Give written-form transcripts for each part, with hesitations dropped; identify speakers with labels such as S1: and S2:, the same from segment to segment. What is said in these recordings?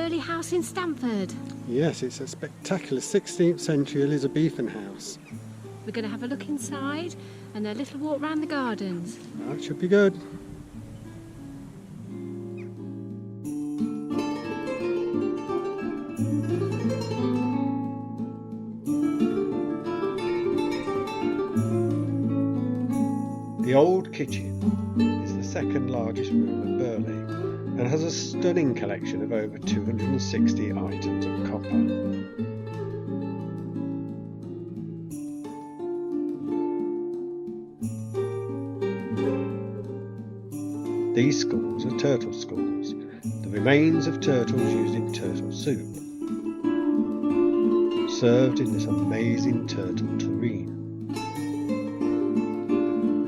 S1: Burghley House in Stamford.
S2: Yes, it's a spectacular 16th century Elizabethan house.
S1: We're going to have a look inside and a little walk round the gardens.
S2: That should be good. The old kitchen is the second largest room at Burghley and has a stunning collection of over 260 items of copper. These schools are turtle schools, the remains of turtles used in turtle soup, served in this amazing turtle tureen.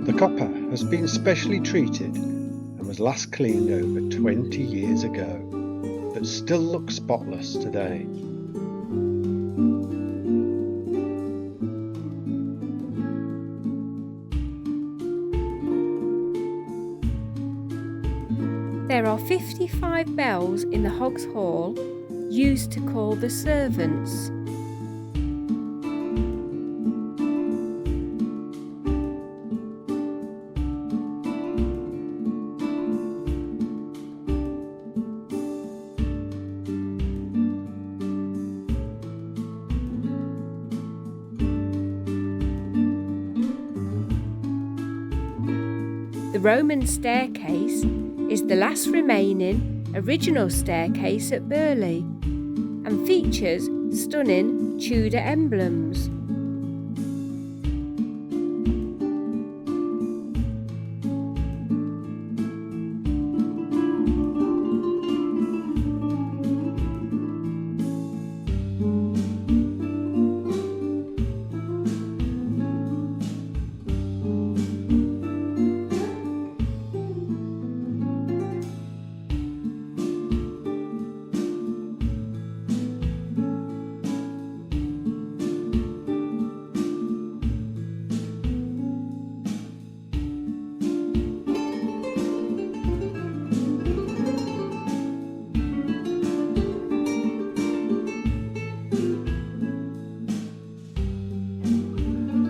S2: The copper has been specially treated and was last cleaned over 20 years ago, but still looks spotless today.
S1: There are 55 bells in the Hogs Hall used to call the servants. The Roman staircase is the last remaining original staircase at Burghley and features stunning Tudor emblems.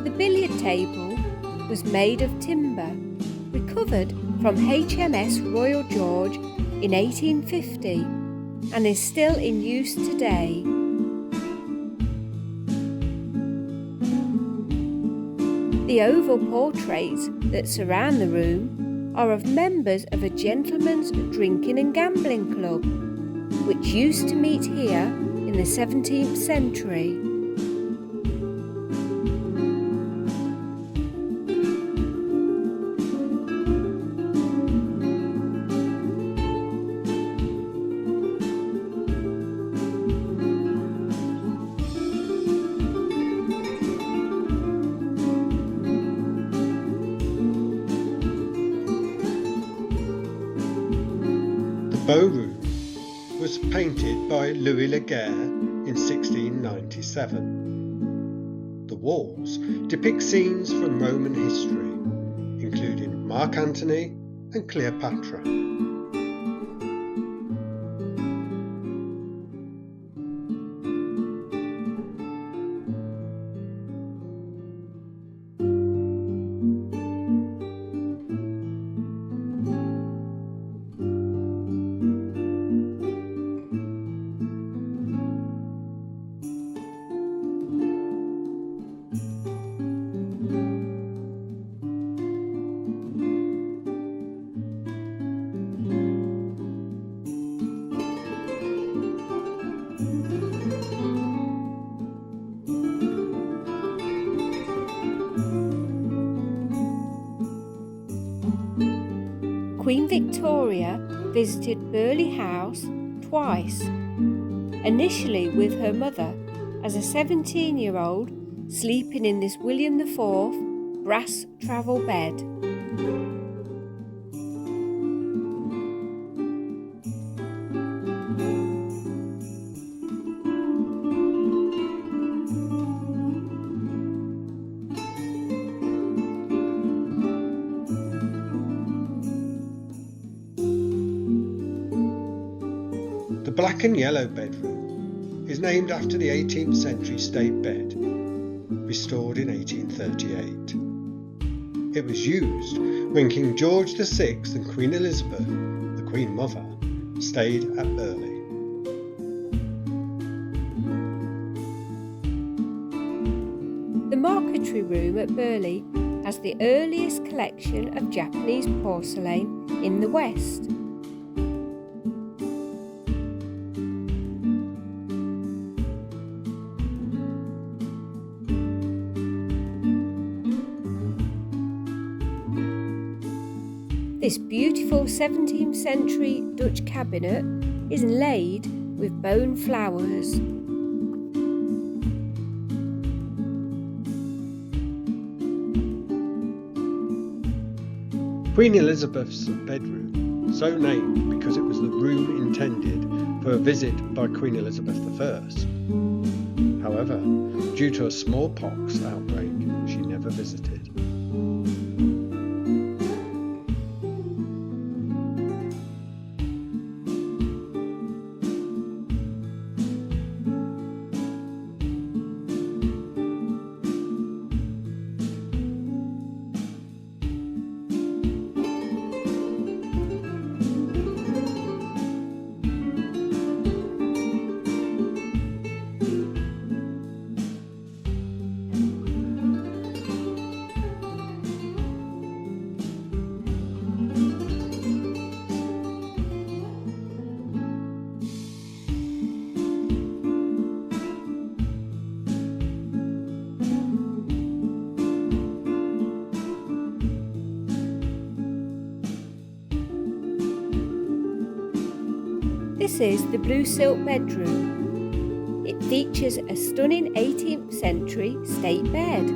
S1: The billiard table was made of timber, recovered from HMS Royal George in 1850 and is still in use today. The oval portraits that surround the room are of members of a gentleman's drinking and gambling club, which used to meet here in the 17th century.
S2: The bow room was painted by Louis Laguerre in 1697. The walls depict scenes from Roman history, including Mark Antony and Cleopatra.
S1: Queen Victoria visited Burghley House twice, initially with her mother as a 17-year-old sleeping in this William IV brass travel bed.
S2: The black and yellow bedroom is named after the 18th century state bed, restored in 1838. It was used when King George VI and Queen Elizabeth, the Queen Mother, stayed at Burghley.
S1: The marquetry room at Burghley has the earliest collection of Japanese porcelain in the West. This beautiful 17th century Dutch cabinet is inlaid with bone flowers.
S2: Queen Elizabeth's bedroom, so named because it was the room intended for a visit by Queen Elizabeth I. However, due to a smallpox outbreak, she never visited.
S1: This is the blue silk bedroom. It features a stunning 18th century state bed.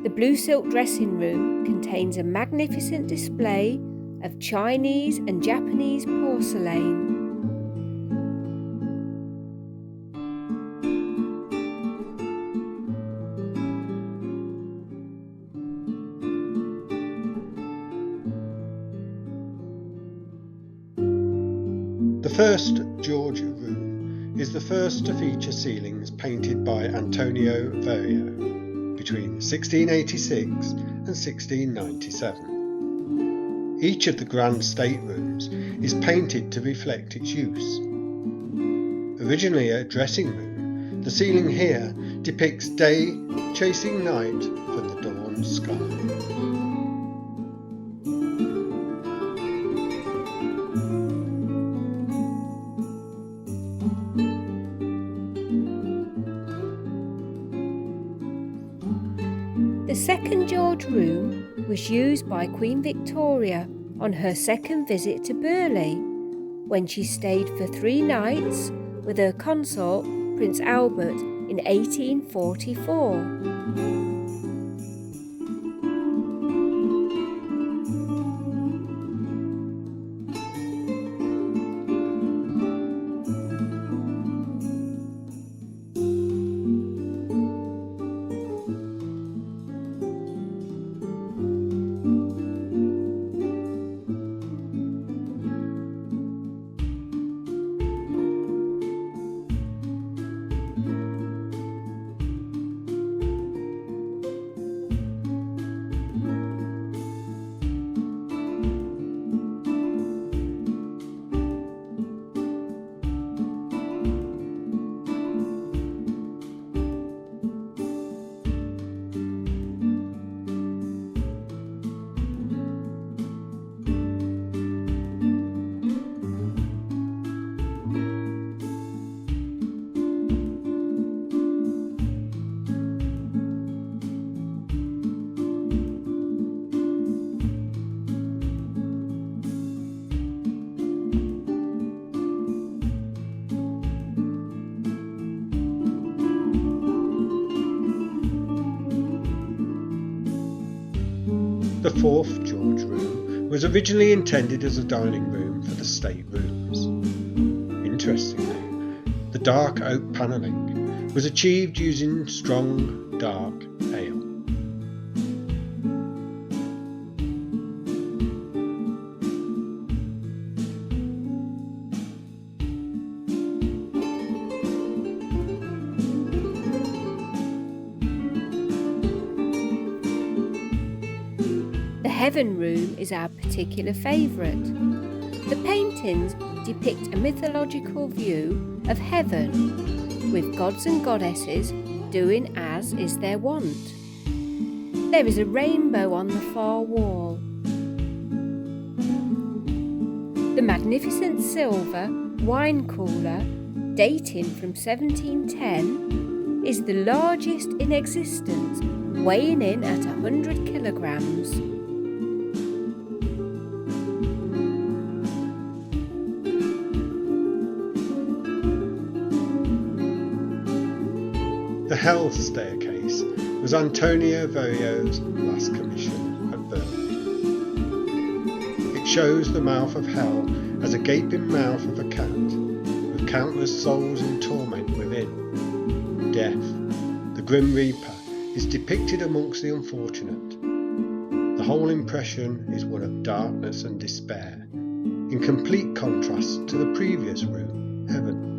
S1: The blue silk dressing room contains a magnificent display of Chinese and Japanese porcelain.
S2: The first George room is the first to feature ceilings painted by Antonio Verrio between 1686 and 1697. Each of the grand staterooms is painted to reflect its use. Originally a dressing room, the ceiling here depicts day chasing night from the dawn sky.
S1: The second George room was used by Queen Victoria on her second visit to Burghley, when she stayed for 3 nights with her consort Prince Albert in 1844.
S2: The 4th George room was originally intended as a dining room for the state rooms. Interestingly, the dark oak panelling was achieved using strong, dark ale.
S1: The Heaven room is our particular favourite. The paintings depict a mythological view of heaven, with gods and goddesses doing as is their wont. There is a rainbow on the far wall. The magnificent silver wine cooler, dating from 1710, is the largest in existence, weighing in at 100 kilograms.
S2: The Hell staircase was Antonio Verrio's last commission at Burghley. It shows the mouth of hell as a gaping mouth of a cat, with countless souls in torment within. Death, the Grim Reaper, is depicted amongst the unfortunate. The whole impression is one of darkness and despair, in complete contrast to the previous room, Heaven.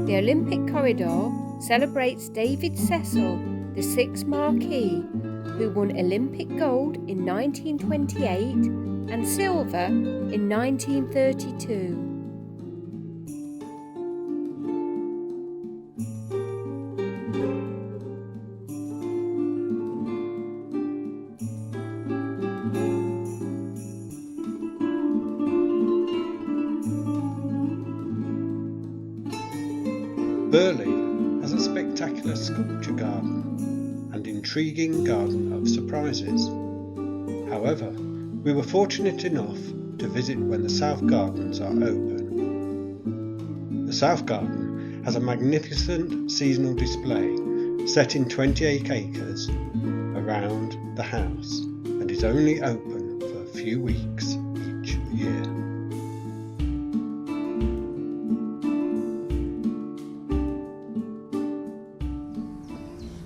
S1: The Olympic Corridor celebrates David Cecil, the 6th Marquess, who won Olympic gold in 1928 and silver in 1932.
S2: Burghley has a spectacular sculpture garden and intriguing garden of surprises. However, we were fortunate enough to visit when the South Gardens are open. The South Garden has a magnificent seasonal display set in 28 acres around the house and is only open for a few weeks each year.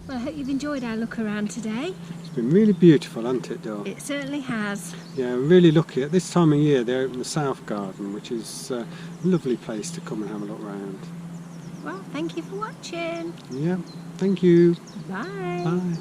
S1: Well, I hope you've enjoyed our look around today.
S2: It's been really beautiful, hasn't it, Dor?
S1: It certainly has.
S2: Yeah, I'm really lucky. At this time of year they open the South Garden, which is a lovely place to come and have a look round.
S1: Well, thank you for watching.
S2: Yeah, thank you.
S1: Bye.
S2: Bye.